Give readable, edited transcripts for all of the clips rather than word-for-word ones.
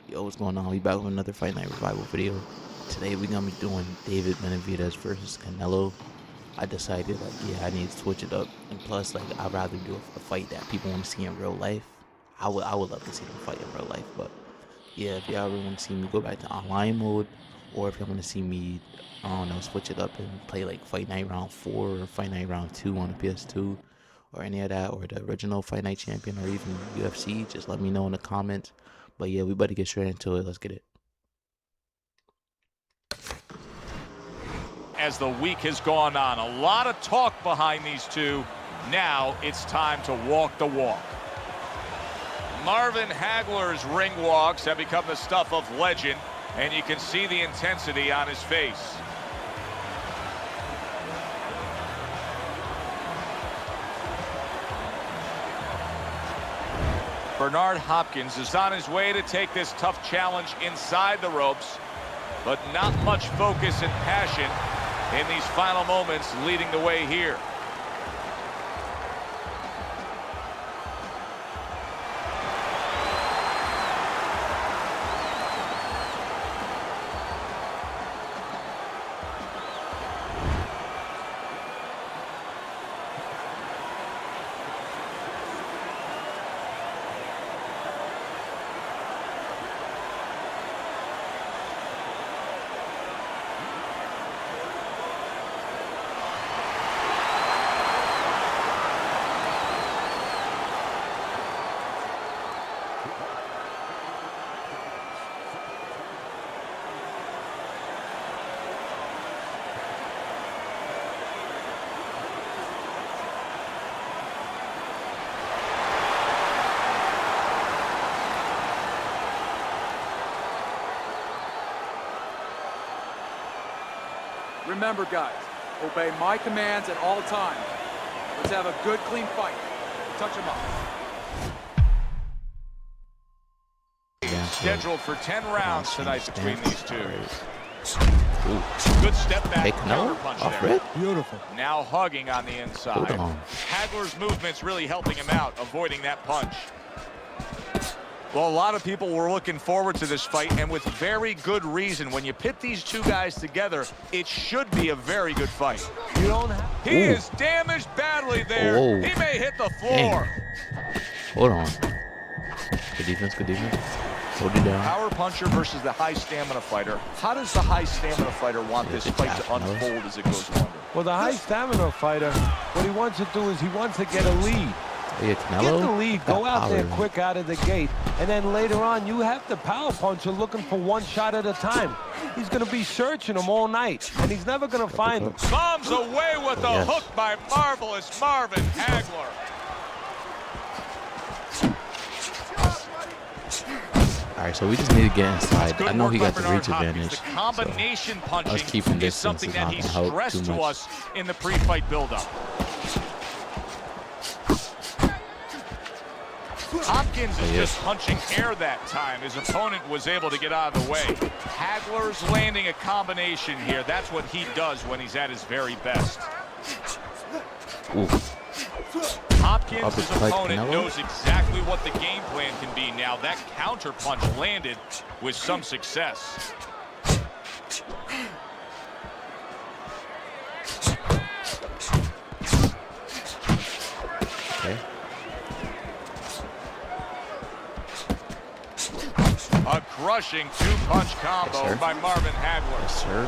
Yo, what's going on? We back with another Fight Night Revival video. Today we're gonna be doing Benavidez versus Canelo. I decided I need to switch it up, and plus I'd rather do a fight that people want to see in real life. I would love to see them fight in real life, but yeah, if y'all really want to see me go back to online mode, or if y'all want to see me, I don't know, switch it up and play like Fight Night Round 4 or Fight Night Round 2 on the PS2 or any of that, or the original Fight Night Champion, or even UFC, just let me know in the comments. But yeah, we better get straight into it. Let's get it. As the week has gone on, a lot of talk behind these two. Now it's time to walk the walk. Marvin Hagler's ring walks have become the stuff of legend, and you can see the intensity on his face. Bernard Hopkins is on his way to take this tough challenge inside the ropes, but not much focus and passion in these final moments leading the way here. Remember, guys, obey my commands at all times. Let's have a good, clean fight. Touch him up. Scheduled for 10 rounds tonight between these two. Ooh. Good step back. Hey, Canelo, off red. Beautiful. Now hugging on the inside. Hagler's movement's really helping him out, avoiding that punch. Well, a lot of people were looking forward to this fight, and with very good reason. When you pit these two guys together, it should be a very good fight. You don't have... He is damaged badly there. Whoa. He may hit the floor. Dang. Hold on. Good defense, good defense. Hold it down. Power puncher versus the high stamina fighter. How does the high stamina fighter want this fight to unfold as it goes longer? Well, the high stamina fighter, what he wants to do is he wants to get a lead. Yeah, Canelo, Get the lead, go out there power. quick out of the gate, and then later on you have the power puncher looking for one shot at a time. He's going to be searching him all night, and he's never going to find him. Bombs away with a hook by marvelous Marvin Hagler. All right, so we just need to get inside. I know he got the reach advantage. The combination punching us keeping is distance something is that not he gonna help stressed too to much. us in the pre-fight buildup. Hopkins is just punching air that time. His opponent was able to get out of the way. Hagler's landing a combination here. That's what he does when he's at his very best. Ooh. Hopkins' opponent knows exactly what the game plan can be now. That counter punch landed with some success. Okay. A crushing two-punch combo by Marvin Hagler. Yes, sir.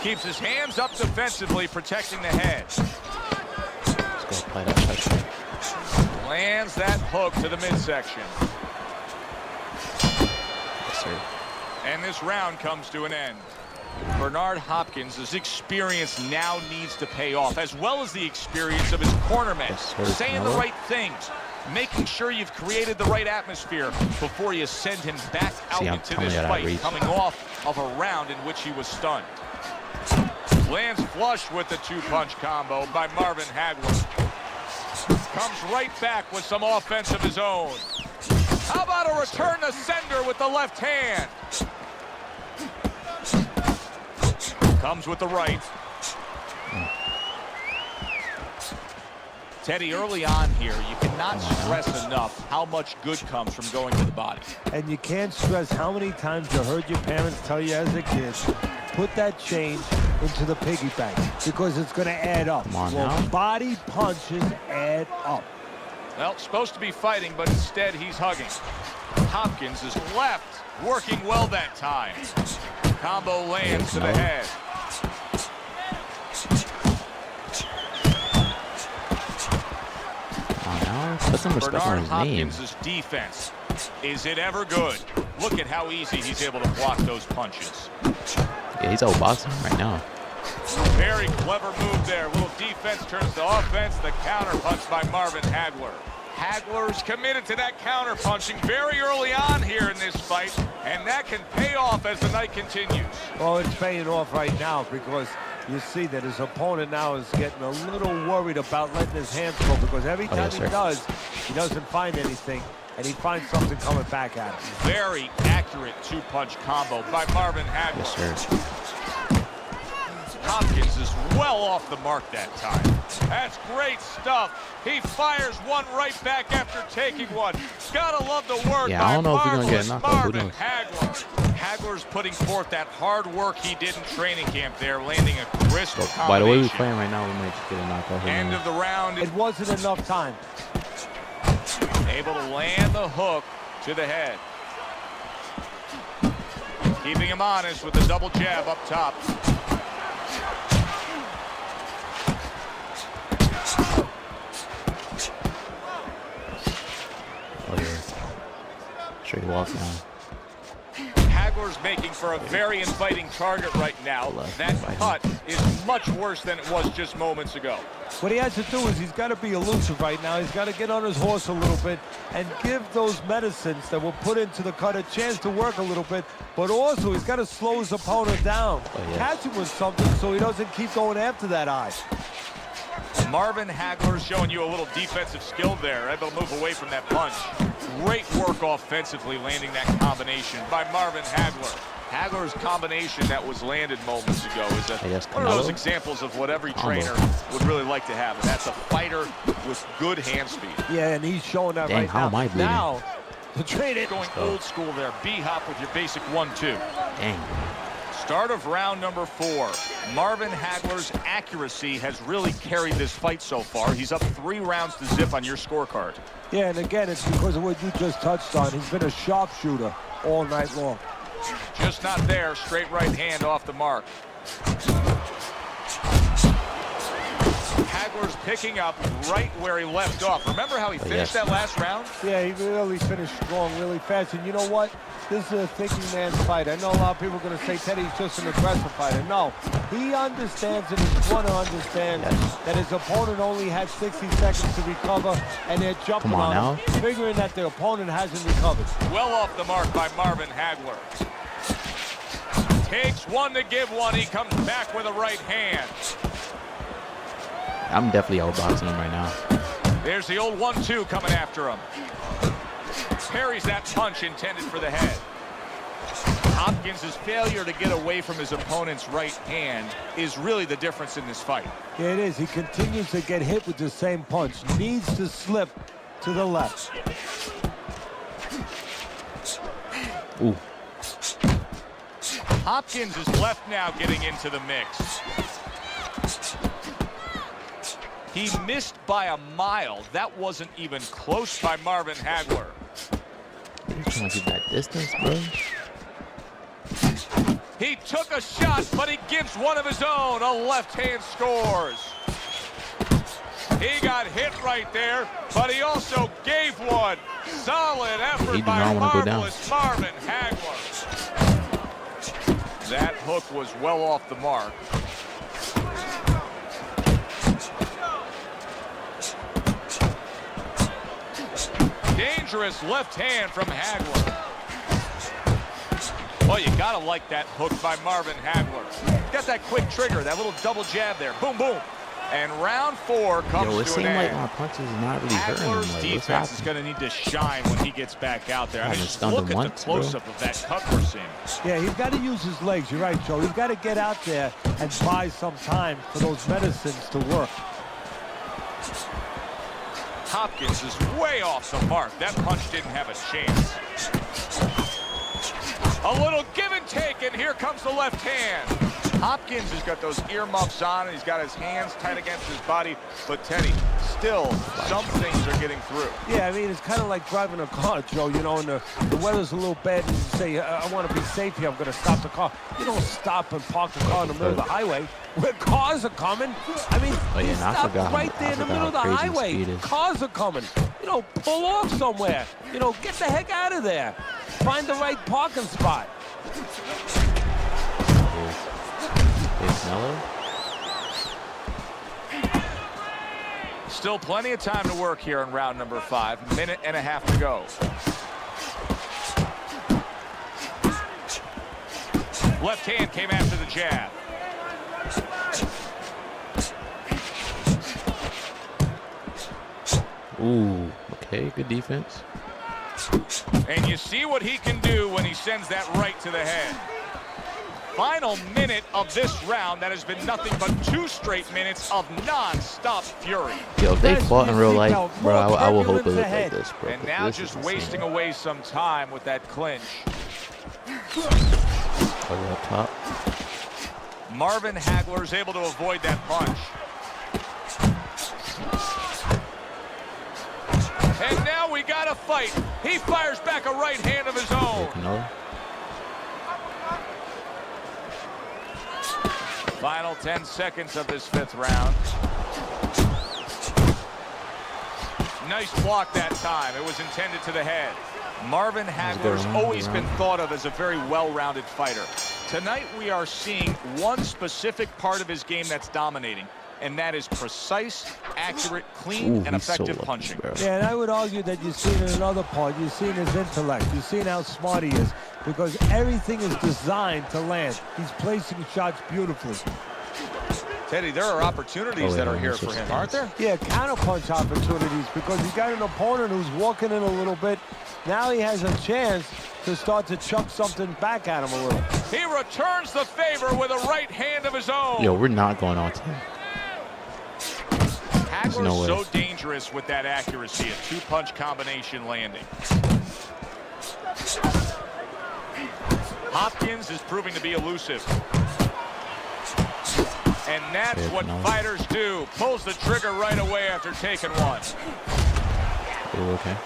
Keeps his hands up defensively, protecting the head. Let's go apply that pressure. Lands that hook to the midsection. Yes, sir. And this round comes to an end. Bernard Hopkins' experience now needs to pay off, as well as the experience of his cornermen. Yes, sir. Saying the right things, making sure you've created the right atmosphere before you send him back out into this fight, coming off of a round in which he was stunned. Lands flush with the two-punch combo by Marvin Hagler. Comes right back with some offense of his own. How about a return to sender with the left hand? Comes with the right. Teddy, early on here, you cannot stress enough how much good comes from going to the body. And you can't stress how many times you heard your parents tell you as a kid, put that change into the piggy bank because it's going to add up. Well, body punches add up. Well, supposed to be fighting, but instead he's hugging. Hopkins is left, working well that time. Combo lands to the head. Put some respect on his name. Hopkins' defense. Is it ever good? Look at how easy he's able to block those punches. Yeah, he's outboxing right now. Very clever move there. Little defense turns to offense. The counter punch by Marvin Hagler. Hagler's committed to that counter punching very early on here in this fight, and that can pay off as the night continues. Well, it's paying off right now because you see that his opponent now is getting a little worried about letting his hands go because every time he does, he doesn't find anything, and he finds something coming back at him. Very accurate two-punch combo by Marvin Hagler. Yes, sir. Hopkins is well off the mark that time. That's great stuff. He fires one right back after taking one. Gotta love the work by I don't know if we're gonna get a knockout. Marvin Hagler. Hagler's putting forth that hard work he did in training camp there, landing a crisp combination. By the way we're playing right now, we might just get a knockout. End of the round. It wasn't enough time. Able to land the hook to the head. Keeping him honest with the double jab up top. Straight walk now. Hagler's making for a very inviting target right now. That cut is much worse than it was just moments ago. What he has to do is he's got to be elusive right now. He's got to get on his horse a little bit and give those medicines that were put into the cut a chance to work a little bit, but also he's got to slow his opponent down. Catch him with something so he doesn't keep going after that eye. Marvin Hagler showing you a little defensive skill there, able to move away from that punch. Great work offensively landing that combination by Marvin Hagler. Hagler's combination that was landed moments ago is one of those examples of what every trainer would really like to have, and that's a fighter with good hand speed. Yeah, and he's showing that right now. How am I bleeding? Now, the trainer going old school there. B-hop with your basic 1-2. Dang. Start of round number 4. Marvin Hagler's accuracy has really carried this fight so far. He's up 3 rounds to zip on your scorecard. Yeah, and again, it's because of what you just touched on. He's been a sharpshooter all night long. Just not there. Straight right hand off the mark. Hagler's picking up right where he left off. Remember how he finished that last round? Yeah, he really finished strong, really fast. And you know what? This is a thinking man's fight. I know a lot of people are going to say Teddy's just an aggressive fighter. No, he understands and his corner understands that his opponent only had 60 seconds to recover, and they're jumping on him, figuring that the opponent hasn't recovered. Well off the mark by Marvin Hagler. Takes one to give one. He comes back with a right hand. I'm definitely outboxing him right now. There's the old 1-2 coming after him. Parries that punch intended for the head. Hopkins' failure to get away from his opponent's right hand is really the difference in this fight. Yeah, it is. He continues to get hit with the same punch. Needs to slip to the left. Ooh. Hopkins is left now getting into the mix. He missed by a mile. That wasn't even close by Marvin Hagler. He's trying to get that distance, bro. He took a shot, but he gives one of his own. A left hand scores. He got hit right there, but he also gave one. Solid effort by marvelous Marvin Hagler. That hook was well off the mark. Dangerous left hand from Hagler. Well, you gotta like that hook by Marvin Hagler. Got that quick trigger, that little double jab there. Boom, boom. And round 4 comes to an end. It seems like my punches is not really hurting him. Hagler's defense is going to need to shine when he gets back out there. I mean, just look at the close-up of that cut we're seeing. Yeah, he's got to use his legs. You're right, Joe. He's got to get out there and buy some time for those medicines to work. Hopkins is way off the mark. That punch didn't have a chance. A little give and take, and here comes the left hand. Hopkins has got those earmuffs on, and he's got his hands tight against his body. But Teddy, still, some things are getting through. Yeah, I mean, it's kind of like driving a car, Joe, you know, and the weather's a little bad, and you say, I want to be safe here, I'm going to stop the car. You don't stop and park the car in the middle of the highway where cars are coming. I mean, you stop right there in the middle of the highway. Cars are coming. You know, pull off somewhere. You know, get the heck out of there. Find the right parking spot. Canelo. Still plenty of time to work here in round number 5. Minute and a half to go. Left hand came after the jab. Ooh, okay, good defense. And you see what he can do when he sends that right to the head. Final minute of this round, that has been nothing but 2 straight minutes of non-stop fury. Yo, if they fought in real life, bro, I will hope it looked like this, bro. And now just wasting away some time with that clinch. Up top. Marvin Hagler's able to avoid that punch. And now we got a fight. He fires back a right hand of his own. Final 10 seconds of this 5th round. Nice block that time. It was intended to the head. Marvin Hagler's always been thought of as a very well-rounded fighter. Tonight we are seeing one specific part of his game that's dominating, and that is precise, accurate, clean, and effective punching. Yeah, and I would argue that you've seen in another part. You've seen his intellect. You've seen how smart he is, because everything is designed to land. He's placing shots beautifully. Teddy, there are opportunities that are here for him, aren't there? Yeah, counterpunch opportunities, because he's got an opponent who's walking in a little bit. Now he has a chance to start to chuck something back at him a little. He returns the favor with a right hand of his own. Yo, we're not going on 10. Hagler's so dangerous with that accuracy, a 2-punch combination landing. Hopkins is proving to be elusive. And that's what fighters do. Pulls the trigger right away after taking one. Okay.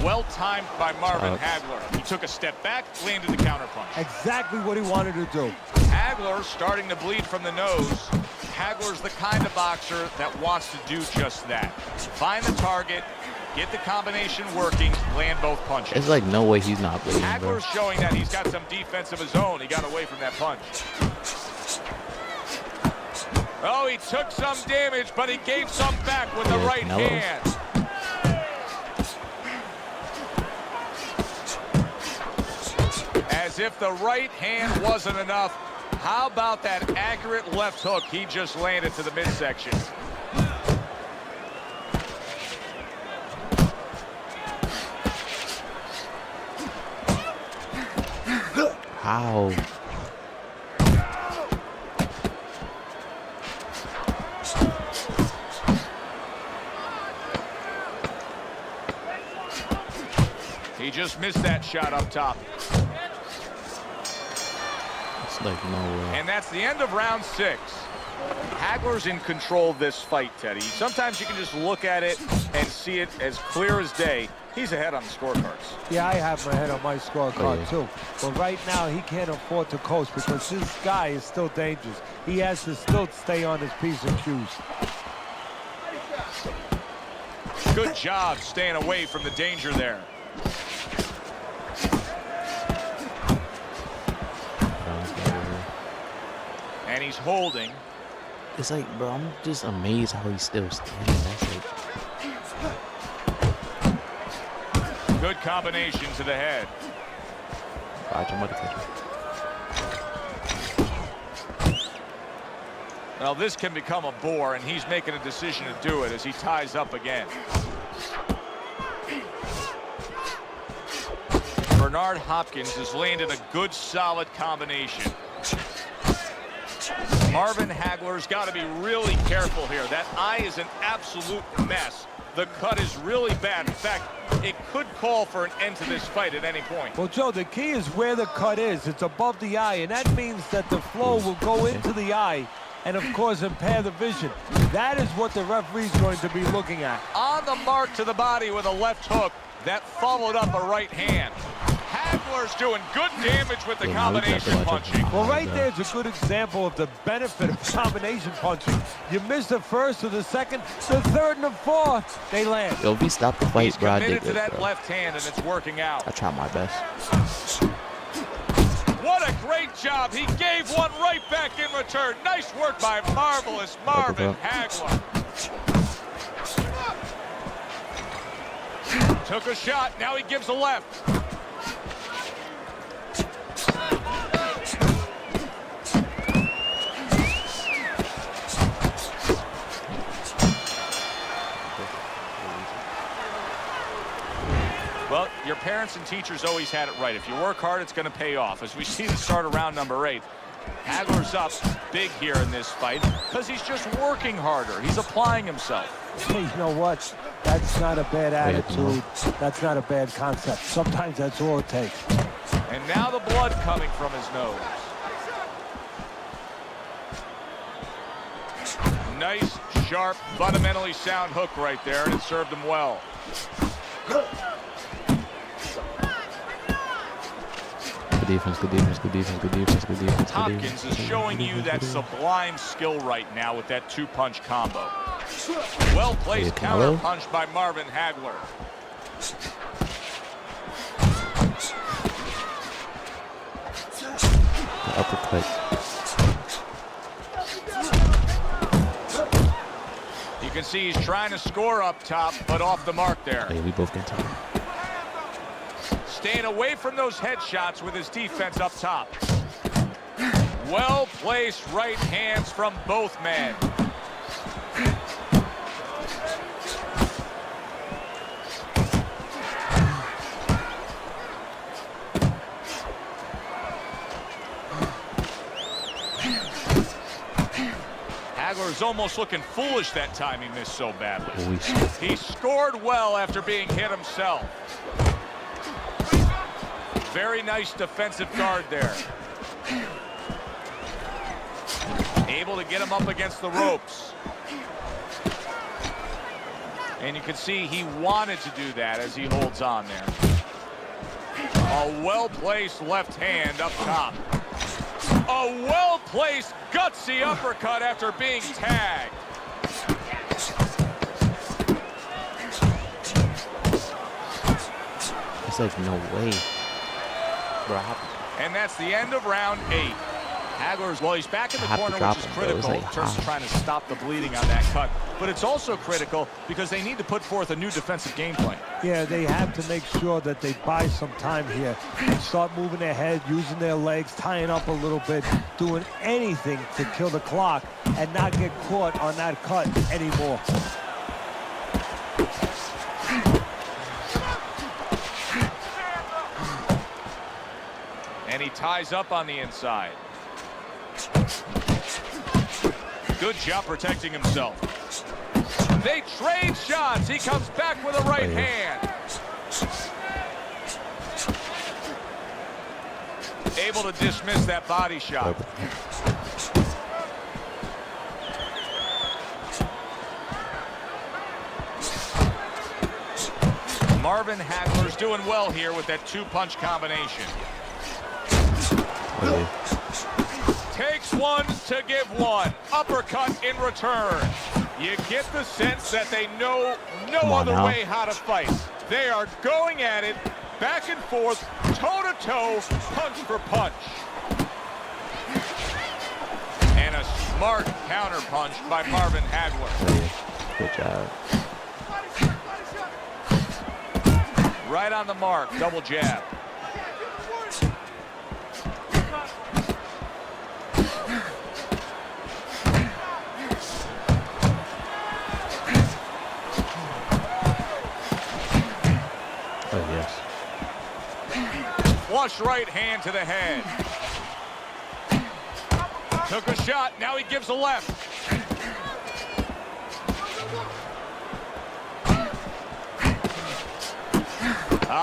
Well timed by Marvin Hagler. He took a step back, landed the counterpunch. Exactly what he wanted to do. Hagler starting to bleed from the nose. Hagler's the kind of boxer that wants to do just that. Find the target, get the combination working, land both punches. It's like no way he's not bleeding, Hagler's showing that he's got some defense of his own. He got away from that punch. Oh, he took some damage, but he gave some back with the right hand. As if the right hand wasn't enough, how about that accurate left hook he just landed to the midsection? How? He just missed that shot up top. It's like no way. And that's the end of round 6. Hagler's in control of this fight, Teddy. Sometimes you can just look at it and see it as clear as day. He's ahead on the scorecards. Yeah, I have my head on my scorecard too. But right now, he can't afford to coast, because this guy is still dangerous. He has to still stay on his piece of shoes. Good job staying away from the danger there. And he's holding. It's like, bro, I'm just amazed how he's still standing. That's like... Good combination to the head. Watch, I'm about to catch him. Well, this can become a bore, and he's making a decision to do it as he ties up again. Bernard Hopkins has landed a good, solid combination. Marvin Hagler's got to be really careful here. That eye is an absolute mess. The cut is really bad. In fact, it could call for an end to this fight at any point. Well, Joe, the key is where the cut is. It's above the eye, and that means that the flow will go into the eye and, of course, impair the vision. That is what the referee's going to be looking at. On the mark to the body with a left hook that followed up a right hand. Hagler's doing good damage with the combination punching. Well, right there's a good example of the benefit of combination punching. You miss the first or the second, the third and the fourth, they land. Yo, if we stop the fight, bro, I did Committed to good, that bro. left hand, and it's working out. I try my best. What a great job. He gave one right back in return. Nice work by marvelous Marvin Hagler. Took a shot. Now he gives a left. Well, your parents and teachers always had it right. If you work hard, it's going to pay off. As we see the start of round number 8, Hagler's up big here in this fight because he's just working harder. He's applying himself. Hey, you know what? That's not a bad attitude. That's not a bad concept. Sometimes that's all it takes. And now the blood coming from his nose. Nice, sharp, fundamentally sound hook right there, and it served him well. Good defense, good defense, good defense, good defense, good defense. Hopkins is showing you that sublime skill right now with that two-punch combo. Well-placed counter punch by Marvin Hagler. The uppercut. You can see he's trying to score up top, but off the mark there. Oh, yeah, we both can tell. Staying away from those headshots with his defense up top. Well-placed right hands from both men. Hagler's almost looking foolish that time he missed so badly. He scored well after being hit himself. Very nice defensive guard there. Able to get him up against the ropes. And you can see he wanted to do that as he holds on there. A well-placed left hand up top. A well-placed gutsy uppercut after being tagged. It's like no way. Bro, and that's the end of round 8. Hagler's, well, he's back in the corner, which is critical in terms of trying to stop the bleeding on that cut. But it's also critical because they need to put forth a new defensive game plan. Yeah, they have to make sure that they buy some time here and start moving their head, using their legs, tying up a little bit, doing anything to kill the clock and not get caught on that cut anymore. And he ties up on the inside. Good job protecting himself. They trade shots. He comes back with a right hand. Able to dismiss that body shot. Marvin Hagler's doing well here with that two-punch combination. Takes one to give one. Uppercut in return. You get the sense that they know no other way how to fight. They are going at it, back and forth, toe-to-toe, punch for punch. And a smart counter punch by Marvin Hagler. Good job. Right on the mark, double jab. Oh, yes. Flush right hand to the head. Took a shot, now he gives a left.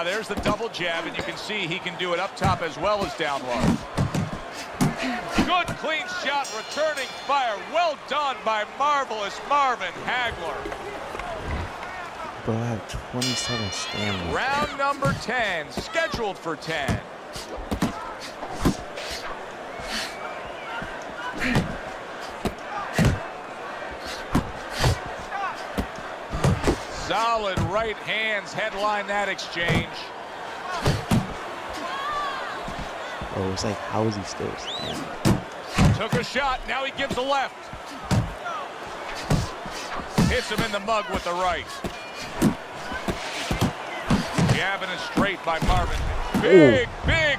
There's the double jab, and you can see he can do it up top as well as down low. Good clean shot, returning fire. Well done by marvelous Marvin Hagler. Bro, I have 27 stamina. Round number 10, scheduled for 10. Solid right hands headline that exchange. Oh, it's like, how is he still standing? Took a shot, now he gives a left. Hits him in the mug with the right. Jabbing it straight by Marvin. Big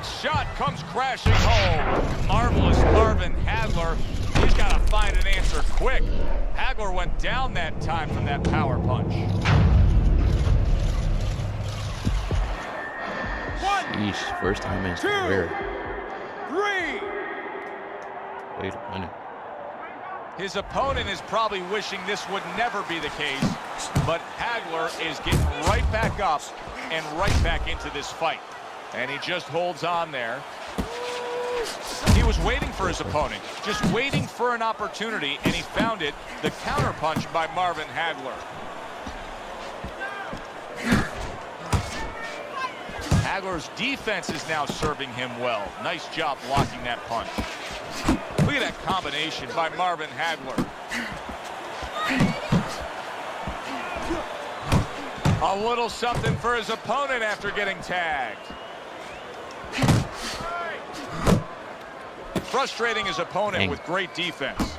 shot comes crashing home. Marvelous Marvin Hagler. He's got to find an answer quick. Hagler went down that time from that power punch. Sheesh, first time in his career. 3. Wait a minute. His opponent is probably wishing this would never be the case, but Hagler is getting right back up and right back into this fight. And he just holds on there. He was waiting for his opponent, just waiting for an opportunity, and he found it. The counterpunch by Marvin Hagler. Hagler's defense is now serving him well. Nice job blocking that punch. Look at that combination by Marvin Hagler. A little something for his opponent after getting tagged. Frustrating his opponent with great defense.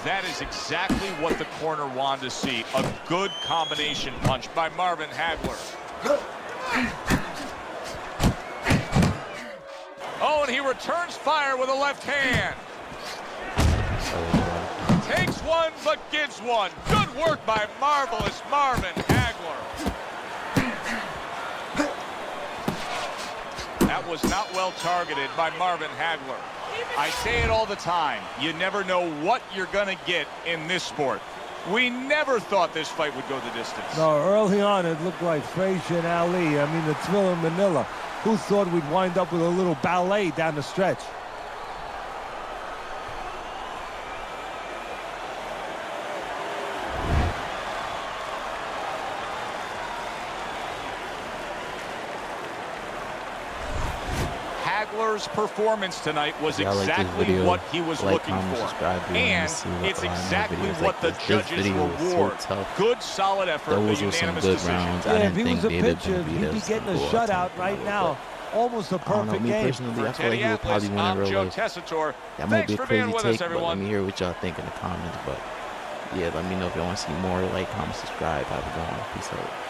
That is exactly what the corner wanted to see. A good combination punch by Marvin Hagler. Oh, and he returns fire with a left hand. Takes one, but gives one. Good work by marvelous Marvin Hagler. That was not well targeted by Marvin Hagler. I say it all the time. You never know what you're going to get in this sport. We never thought this fight would go the distance. No, early on it looked like Frazier and Ali. I mean, the Thriller in Manila. Who thought we'd wind up with a little ballet down the stretch? Hagler's performance tonight was exactly what he was looking for. And it's exactly what the judges reward. Good, solid effort, a unanimous decision. Yeah, if he was a pitcher, he'd be getting a shutout right now. Almost a perfect game. Personally, I feel like he would probably win in real life. That might be a crazy take, but let me hear what y'all think in the comments. But yeah, let me know if y'all want to see more. Like, comment, subscribe. Have a good one. Peace out.